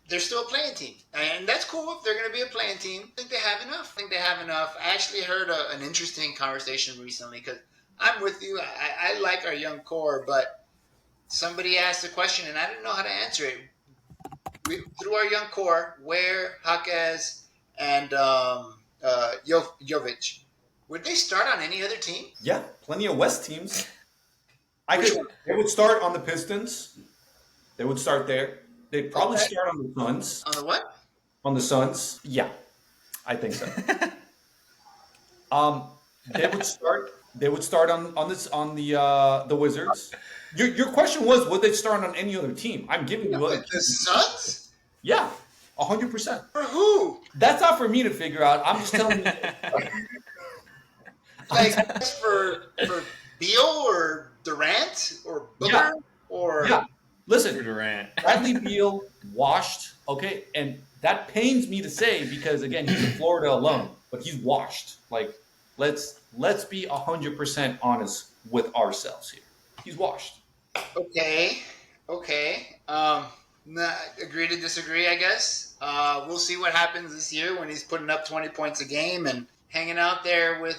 they're still a playing team, and that's cool if they're going to be a playing team. I think they have enough. I actually heard an interesting conversation recently because I'm with you. I like our young core, but somebody asked a question and I didn't know how to answer it. through our young core, Ware, Jaquez, and Jovic, would they start on any other team? Yeah, plenty of West teams. Which one? They would start on the Pistons. They would start there. They'd probably Okay. start on the Suns. On the what? On the Suns, yeah, I think so. Um, they would start. They would start on the Wizards. Your question was, would they start on any other team? I'm giving you other The teams. Suns? Yeah, 100%. For who? That's not for me to figure out. I'm just telling you. Like for Beal or Durant or Booker Yeah. or Yeah, listen, Durant. Bradley Beal washed. Okay, and that pains me to say because again, he's in Florida alone, but he's washed. Like, let's be 100% honest with ourselves here. He's washed. Okay. Nah, agree to disagree, I guess. We'll see what happens this year when he's putting up 20 points a game and hanging out there with,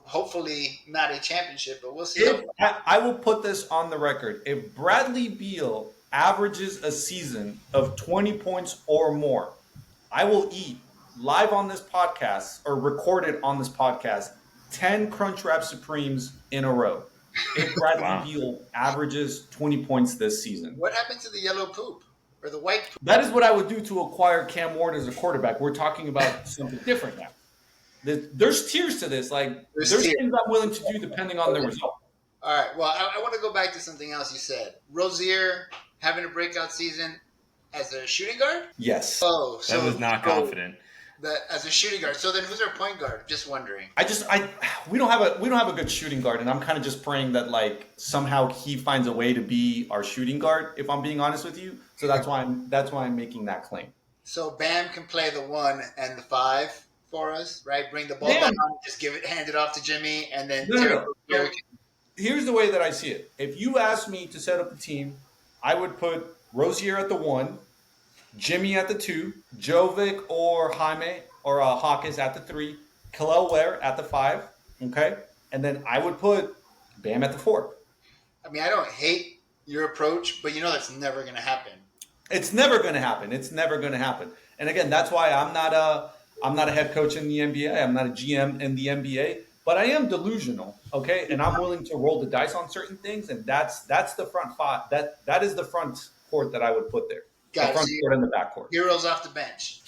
hopefully not a championship, but we'll see. I will put this on the record. If Bradley Beal averages a season of 20 points or more, I will eat live on this podcast or recorded on this podcast 10 Crunchwrap Supremes in a row. If Bradley Wow. Beal averages 20 points this season. What happened to the yellow poop or the white poop? That is what I would do to acquire Cam Ward as a quarterback. We're talking about something different now. There's tiers to this. Like, There's there's tiers. things I'm willing to do depending on the result. All right. Well, I want to go back to something else you said. Rozier having a breakout season as a shooting guard? Yes. Oh, so That was not confident. As a shooting guard. So then who's our point guard? Just wondering. We don't have a good shooting guard, and I'm kind of just praying that like somehow he finds a way to be our shooting guard. If I'm being honest with you, so that's why I'm making that claim. So Bam can play the 1 and the 5 for us, right? Bring the ball Bam. down, just hand it off to Jimmy, and then No. Terry Here's the way that I see it. If you asked me to set up the team, I would put Rozier at the 1, Jimmy at the 2, Jovic or Jaime or Hawkins at the 3, Khalil Ware at the 5, okay? And then I would put Bam at the 4. I mean, I don't hate your approach, but that's never going to happen. It's never going to happen. It's never going to happen. And again, that's why I'm not a head coach in the NBA. I'm not a GM in the NBA, but I am delusional, okay? And I'm willing to roll the dice on certain things, and that's the front five. That is the front court that I would put there. Got The it. front So court and the back court. Heroes off the bench.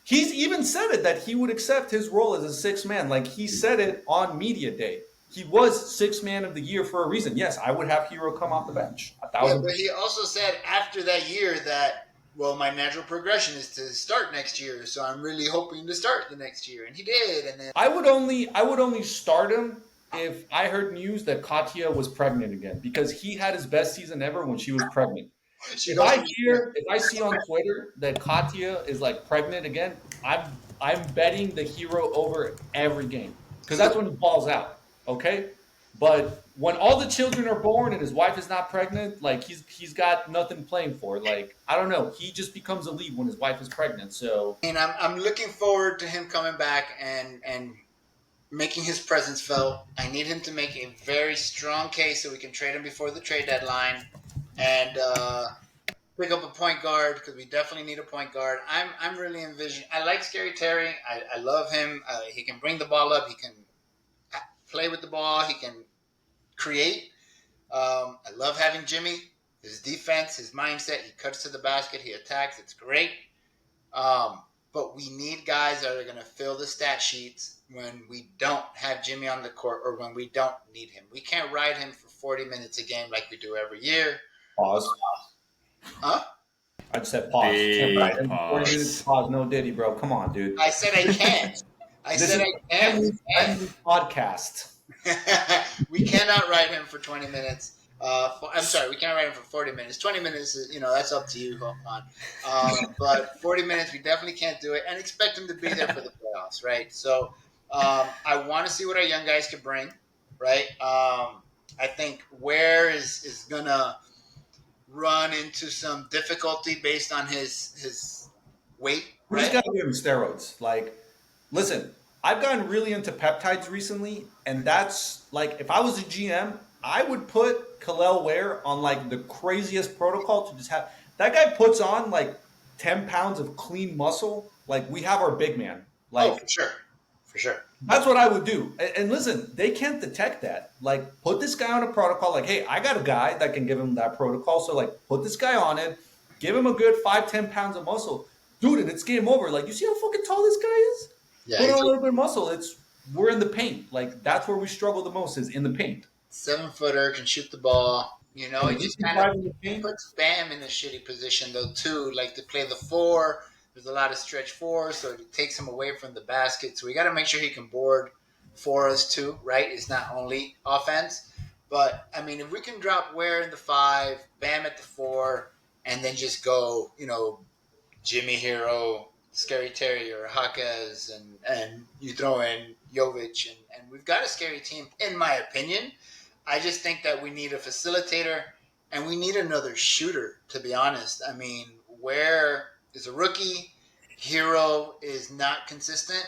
He's even said it that he would accept his role as a sixth man. Like he said it on media day. He was sixth man of the year for a reason. Yes, I would have Hero come off the bench. 1,000%. But he also said after that year that, well, my natural progression is to start next year, so I'm really hoping to start the next year, and he did. And then I would only start him if I heard news that Katya was pregnant again because he had his best season ever when she was pregnant. If I see on Twitter that Katya is like pregnant again, I'm betting the Hero over every game because that's when he balls out. Okay, but when all the children are born and his wife is not pregnant, like he's got nothing playing for. Like I don't know, he just becomes a lead when his wife is pregnant. So and I'm looking forward to him coming back and making his presence felt. I need him to make a very strong case so we can trade him before the trade deadline and pick up a point guard because we definitely need a point guard. I'm really envisioning. I like Scary Terry. I love him. He can bring the ball up. He can play with the ball. He can create. I love having Jimmy. His defense, his mindset. He cuts to the basket. He attacks. It's great. But we need guys that are going to fill the stat sheets when we don't have Jimmy on the court or when we don't need him. We can't ride him for 40 minutes a game like we do every year. pause. Huh? I just said pause. Big Can't write pause. 40 minutes, pause. No Diddy, bro. Come on, dude. I said I can't. This is a podcast. We cannot write him for 20 minutes. I'm sorry, we can't write him for 40 minutes. 20 minutes is, that's up to you, Hoffman. But 40 minutes, we definitely can't do it and expect him to be there for the playoffs, right? So I want to see what our young guys can bring, right? I think Ware is going to run into some difficulty based on his weight, We just right? got to give him steroids. Like, listen, I've gotten really into peptides recently, and that's like, if I was a GM, I would put Khalil Ware on like the craziest protocol to just have that guy puts on like 10 pounds of clean muscle. Like we have our big man. Oh, Like for sure. For sure. that's what I would do. And listen, they can't detect that. Like, put this guy on a protocol. Like, hey, I got a guy that can give him that protocol. So, like, put this guy on it. Give him a good 5-10 pounds of muscle. Dude, and it's game over. Like, you see how fucking tall this guy is? Yeah, Put on he's a little bit of muscle. We're in the paint. Like, that's where we struggle the most is in the paint. 7-footer, can shoot the ball. You know, he just kind of In the paint. puts Bam in a shitty position though too, like to play the 4. There's a lot of stretch 4, so it takes him away from the basket. So we got to make sure he can board for us too, right? It's not only offense, but I mean, if we can drop Ware in the 5, Bam at the 4, and then just go, you know, Jimmy Hero, Scary Terry, or Jaquez, and you throw in Jovic, and we've got a scary team, in my opinion. I just think that we need a facilitator and we need another shooter, to be honest. I mean, Ware is a rookie. Hero is not consistent.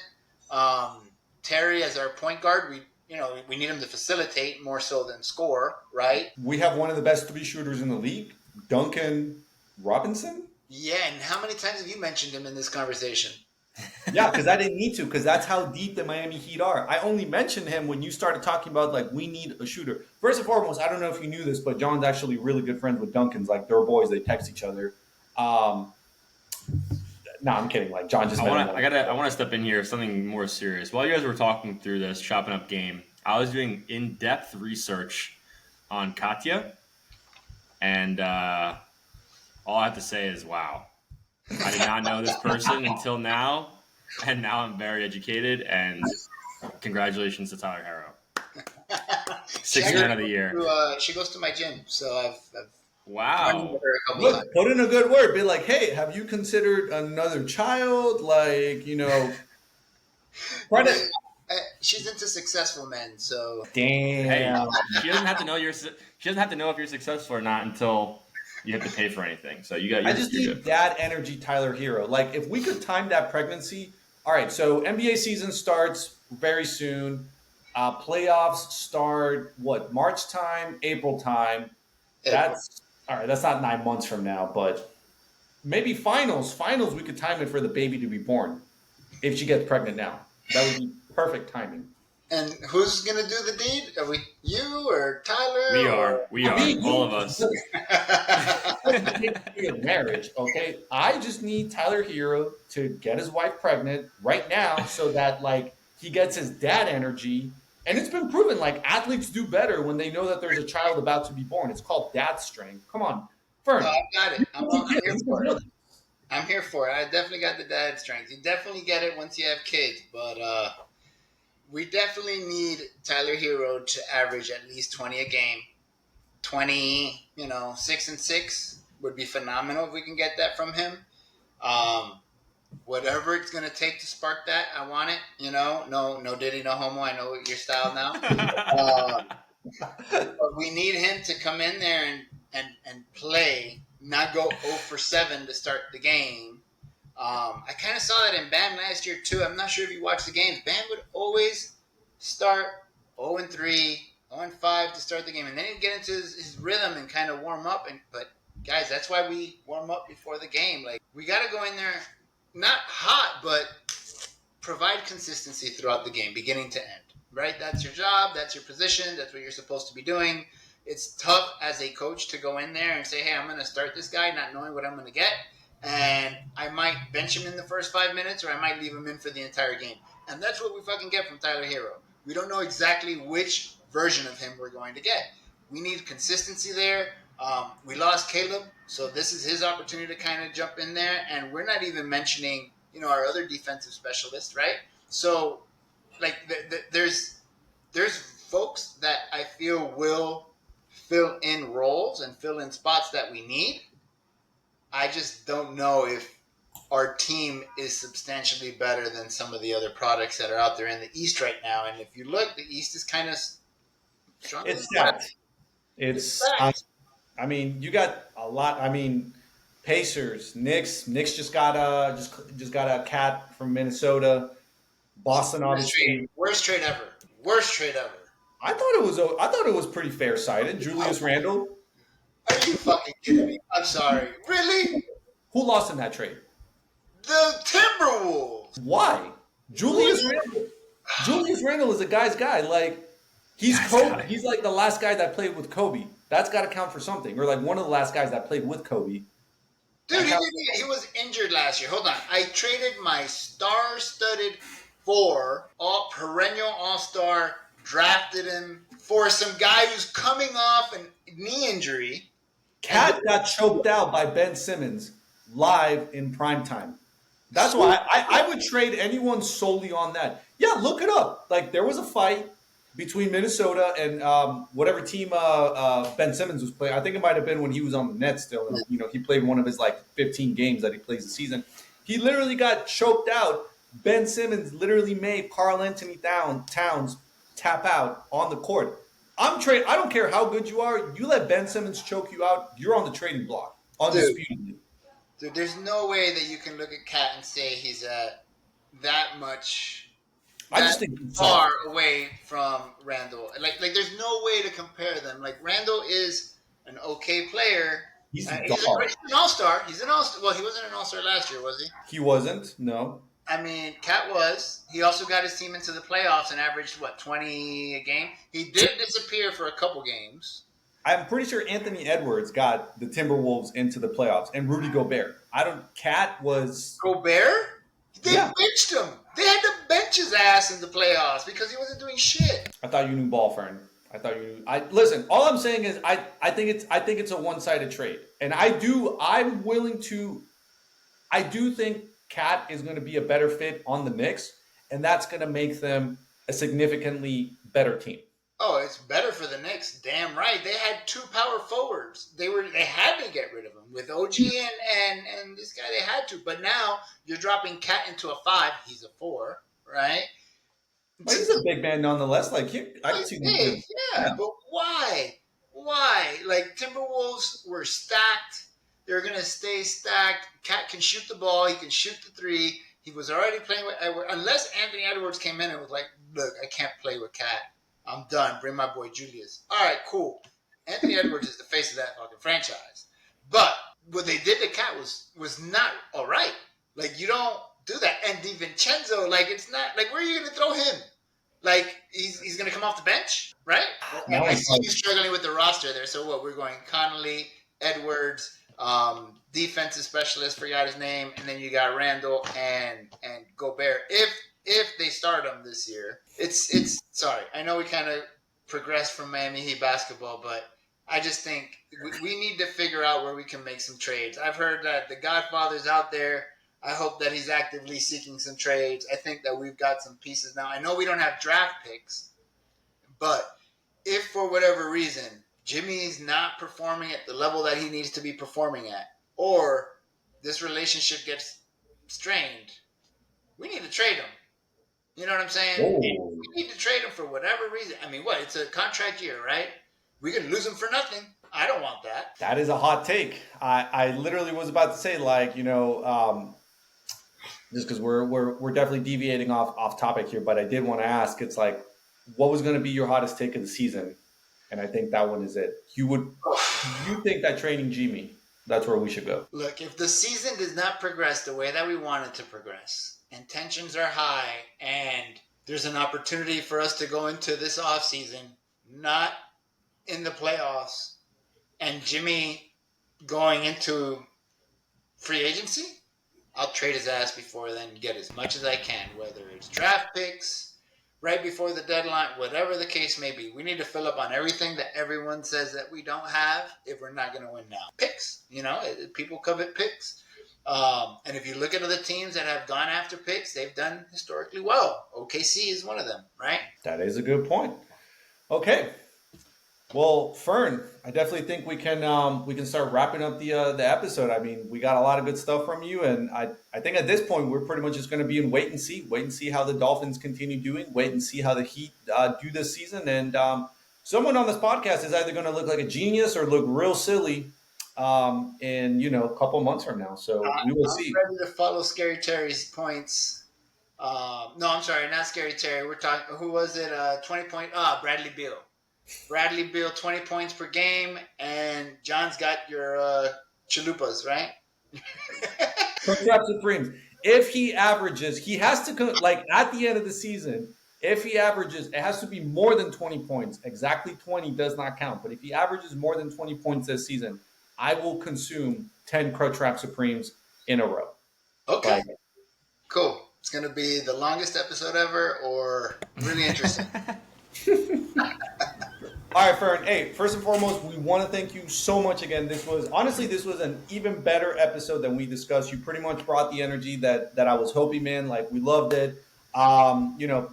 Terry as our point guard, we need him to facilitate more so than score, right? We have one of the best 3 shooters in the league, Duncan Robinson. Yeah, and how many times have you mentioned him in this conversation? Yeah, because I didn't need to, because that's how deep the Miami Heat are. I only mentioned him when you started talking about, like, we need a shooter. First and foremost, I don't know if you knew this, but John's actually really good friends with Duncan's. Like, they're boys. They text each other. No, I'm kidding. Like, John just I want to step in here, something more serious. While you guys were talking through this, chopping up game, I was doing in-depth research on Katya, and all I have to say is, wow. I did not know this person until now, and now I'm very educated, and congratulations to Tyler Harrow. 6th man of the year. She goes to my gym, so I've Wow. Look, put in a good word. Be like, hey, have you considered another child? Like, you know. She's into successful men, so. Damn. Hey, she doesn't have to know if you're successful or not until you have to pay for anything. So you got. I just need dad energy, Tyler Hero. Like, if we could time that pregnancy. All right, so NBA season starts very soon. Playoffs start March time, April time. That's all right. That's not 9 months from now, but maybe finals. Finals, we could time it for the baby to be born if she gets pregnant now. That would be perfect timing. And who's gonna do the deed? Are we you or Tyler? We are. All of us. Marriage, okay? I just need Tyler Hero to get his wife pregnant right now, so that like he gets his dad energy. And it's been proven, like, athletes do better when they know that there's a child about to be born. It's called dad strength. Come on, Fern. No, I got it. I'm here for it. I'm here for it. I definitely got the dad strength. You definitely get it once you have kids. But we definitely need Tyler Hero to average at least 20 a game. 20, 6 and 6 would be phenomenal if we can get that from him. Whatever it's going to take to spark that, I want it. No Diddy, no homo. I know your style now. But we need him to come in there and play, not go 0 for 7 to start the game. I kind of saw that in Bam last year too. I'm not sure if you watched the games. Bam would always start 0 and 3, 0 and 5 to start the game, and then he'd get into his rhythm and kind of warm up. But guys, that's why we warm up before the game. Like, we got to go in there. Not hot, but provide consistency throughout the game, beginning to end, right? That's your job. That's your position. That's what you're supposed to be doing. It's tough as a coach to go in there and say, hey, I'm going to start this guy not knowing what I'm going to get. And I might bench him in the first 5 minutes, or I might leave him in for the entire game. And that's what we fucking get from Tyler Hero. We don't know exactly which version of him we're going to get. We need consistency there. We lost Caleb, so this is his opportunity to kind of jump in there. And we're not even mentioning, our other defensive specialists, right? So, like, there's folks that I feel will fill in roles and fill in spots that we need. I just don't know if our team is substantially better than some of the other products that are out there in the East right now. And if you look, the East is kind of strong. It's stacked. It's I mean, you got a lot. I mean, Pacers, Knicks just got a cat from Minnesota. Boston, obviously. Worst trade ever. I thought it was pretty fair sided. Julius Randle, Are you fucking kidding me? I'm sorry. Really? who lost in that trade? The Timberwolves. Why? Julius What? Randle. Julius Randle is a guy's guy. Like he's Guy's Kobe. guy. He's like the last guy that played with Kobe. That's got to count for something. Or like one of the last guys that played with Kobe. Dude, he was injured last year. Hold on. I traded my star-studded perennial all-star, drafted him for some guy who's coming off a knee injury. Cat got choked out by Ben Simmons live in prime time. That's why I would trade anyone solely on that. Yeah, look it up. Like there was a fight between Minnesota and whatever team Ben Simmons was playing. I think it might have been when he was on the Nets still. And, he played one of his like 15 games that he plays a season. He literally got choked out. Ben Simmons literally made Karl Anthony Towns tap out on the court. I don't care how good you are. You let Ben Simmons choke you out, you're on the trading block, undisputedly. Dude, there's no way that you can look at Cat and say he's that much I just think far away from Randall. Like there's no way to compare them. Like Randall is an okay player. he's He's dog. an all-star. He's an all-star. Well, he wasn't an all-star last year, was he? He wasn't. No. I mean, Cat was. He also got his team into the playoffs and averaged, 20 a game? He did disappear for a couple games. I'm pretty sure Anthony Edwards got the Timberwolves into the playoffs, and Rudy Gobert. Cat was. Gobert? They Yeah. benched him. They had to bench his ass in the playoffs because he wasn't doing shit. I thought you knew ball, Fern. I thought you knew. Listen. All I'm saying is, I think it's a one-sided trade, and I'm willing to. I do think Cat is going to be a better fit on the Knicks, and that's going to make them a significantly better team. Oh, it's better for the Knicks. Damn right. They had two power forwards. They had to get rid of them. With OG and this guy, they had to. But now you're dropping Cat into a 5. He's a 4, right? But he's a big man nonetheless. Like I can see Big, him. yeah, but why? Why? Like Timberwolves were stacked. They're gonna stay stacked. Cat can shoot the ball. He can shoot the 3. He was already playing with Edwards. Unless Anthony Edwards came in and was like, "Look, I can't play with Cat. I'm done. Bring my boy Julius." All right, cool. Anthony Edwards is the face of that fucking franchise. But what they did to Cat was not all right. Like you don't do that. And DiVincenzo, like it's not like where are you gonna throw him? Like he's gonna come off the bench, right? No, I see you struggling with the roster there. So what? We're going Connolly, Edwards, defensive specialist, forgot his name, and then you got Randall and Gobert. If they start him this year, it's sorry. I know we kind of progressed from Miami Heat basketball, but I just think we need to figure out where we can make some trades. I've heard that the Godfather's out there. I hope that he's actively seeking some trades. I think that we've got some pieces now. I know we don't have draft picks, but if for whatever reason Jimmy's not performing at the level that he needs to be performing at, or this relationship gets strained, we need to trade him. You know what I'm saying? Oh. We need to trade him for whatever reason. I mean, what? It's a contract year, right? We can lose him for nothing. I don't want that. That is a hot take. I literally was about to say, like, just because we're definitely deviating off topic here, but I did want to ask. It's like, what was going to be your hottest take of the season? And I think that one is it. You think that trading Jimmy, that's where we should go? Look, if the season does not progress the way that we want it to progress, and tensions are high, and there's an opportunity for us to go into this offseason not in the playoffs, and Jimmy going into free agency, I'll trade his ass before then and get as much as I can, whether it's draft picks, right before the deadline, whatever the case may be. We need to fill up on everything that everyone says that we don't have if we're not going to win now. Picks, people covet picks. And if you look at other teams that have gone after picks, they've done historically well. OKC is one of them, right? That is a good point. Okay. Well, Fern, I definitely think we can start wrapping up the episode. I mean, we got a lot of good stuff from you, and I think at this point we're pretty much just going to be in wait and see how the Dolphins continue doing, wait and see how the Heat do this season, and someone on this podcast is either going to look like a genius or look real silly in a couple months from now. So we will see. I'm ready to follow Scary Terry's points No, I'm sorry, not Scary Terry. We're talking. Who was it? 20 point. Bradley Beal. Bradley Beal, 20 points per game, and John's got your chalupas, right? Crab Supremes. If he averages, he has to like at the end of the season. If he averages, it has to be more than 20 points. Exactly 20 does not count. But if he averages more than 20 points this season, I will consume 10 Crab Supremes in a row. Okay, Like, cool. It's gonna be the longest episode ever, or really interesting. all right, Fern. Hey, first and foremost, we want to thank you so much again. This was an even better episode than we discussed. You pretty much brought the energy that I was hoping, man. Like we loved it.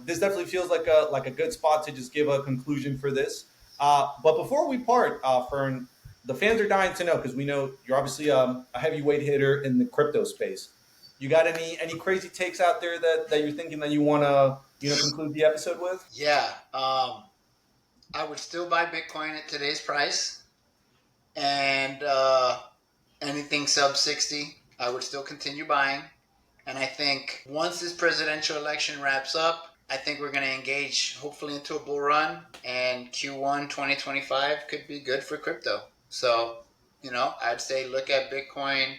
This definitely feels like a good spot to just give a conclusion for this. But before we part, Fern, the fans are dying to know because we know you're obviously a heavyweight hitter in the crypto space. You got any crazy takes out there that you're thinking that you want to conclude the episode with? Yeah, I would still buy Bitcoin at today's price, and anything sub 60, I would still continue buying. And I think once this presidential election wraps up, I think we're going to engage hopefully into a bull run, and Q1 2025 could be good for crypto. So, I'd say look at Bitcoin,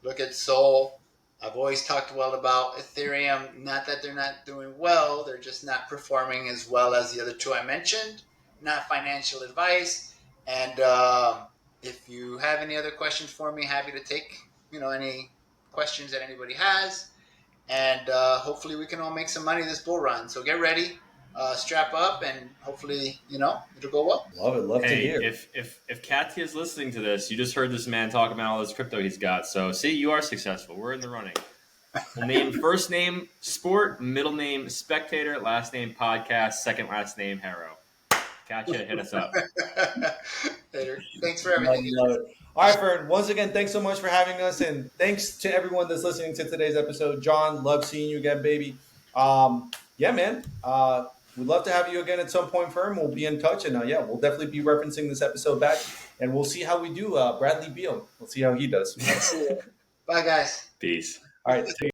look at Sol. I've always talked well about Ethereum. Not that they're not doing well, they're just not performing as well as the other two I mentioned. Not financial advice. And if you have any other questions for me, happy to take any questions that anybody has. And hopefully we can all make some money this bull run. So get ready, strap up, and hopefully it'll go well. Love it. Love to hear. If Katya is listening to this, you just heard this man talk about all this crypto he's got. So see, you are successful. We're in the running. We'll name first name sport, middle name spectator, last name podcast, second last name Harrow. Katya, hit us up. Later. Thanks for everything. Love it. All right, Fern. Once again, thanks so much for having us, and thanks to everyone that's listening to today's episode. John, love seeing you again, baby. Yeah, man. We'd love to have you again at some point, Fern. We'll be in touch, and we'll definitely be referencing this episode back, and we'll see how we do. Bradley Beal. We'll see how he does. Bye, guys. Peace. All right.